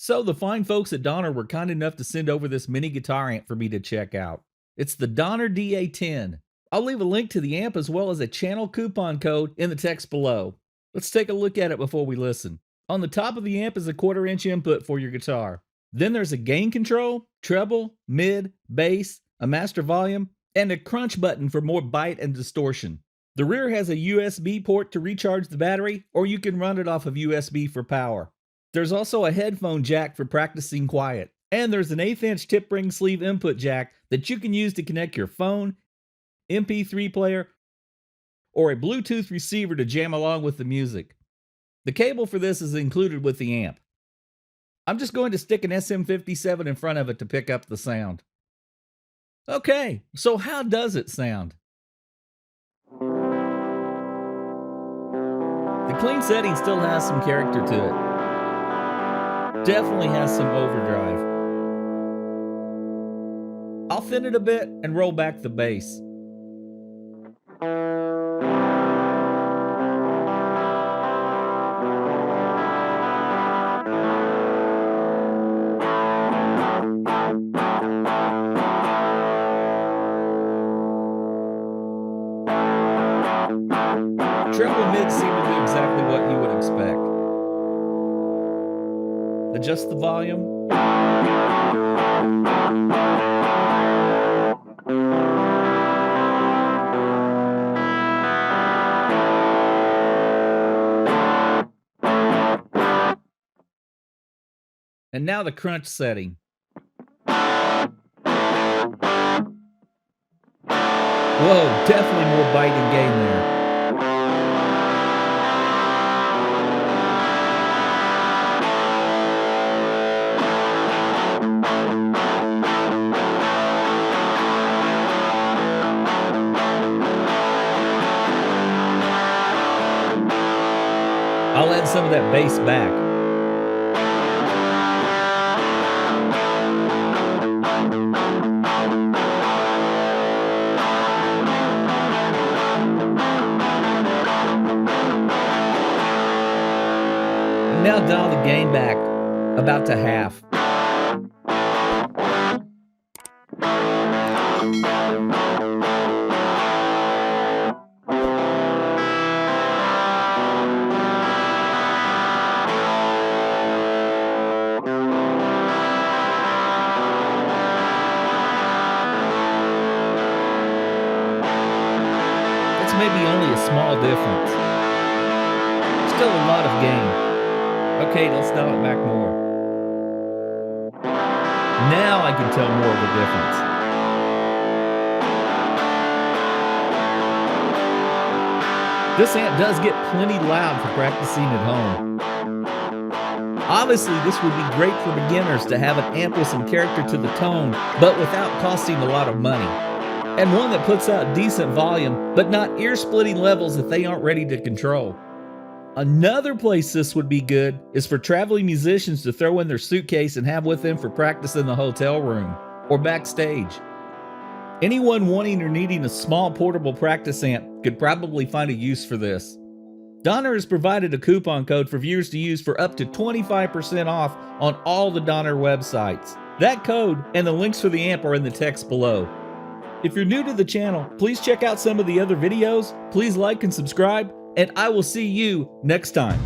So the fine folks at Donner were kind enough to send over this mini guitar amp for me to check out. It's the Donner DA-10. I'll leave a link to the amp as well as a channel coupon code in the text below. Let's take a look at it before we listen. On the top of the amp is a 1/4-inch input for your guitar. Then there's a gain control, treble, mid, bass, a master volume, and a crunch button for more bite and distortion. The rear has a USB port to recharge the battery, or you can run it off of USB for power. There's also a headphone jack for practicing quiet. And there's an 1/8-inch tip ring sleeve input jack that you can use to connect your phone, MP3 player, or a Bluetooth receiver to jam along with the music. The cable for this is included with the amp. I'm just going to stick an SM57 in front of it to pick up the sound. Okay, so how does it sound? The clean setting still has some character to it. Definitely has some overdrive. I'll thin it a bit and roll back the bass. Treble mids seem to do exactly what you would expect. Adjust the volume. And now the crunch setting. Whoa, definitely more bite and gain there. I'll add some of that bass back. And now dial the gain back about to half. Maybe only a small difference. Still a lot of gain. Okay, let's dial it back more. Now I can tell more of the difference. This amp does get plenty loud for practicing at home. Obviously, this would be great for beginners to have an amp with some character to the tone, but without costing a lot of money. And one that puts out decent volume, but not ear-splitting levels that they aren't ready to control. Another place this would be good is for traveling musicians to throw in their suitcase and have with them for practice in the hotel room or backstage. Anyone wanting or needing a small portable practice amp could probably find a use for this. Donner has provided a coupon code for viewers to use for up to 25% off on all the Donner websites. That code and the links for the amp are in the text below. If you're new to the channel, please check out some of the other videos, please like and subscribe, and I will see you next time.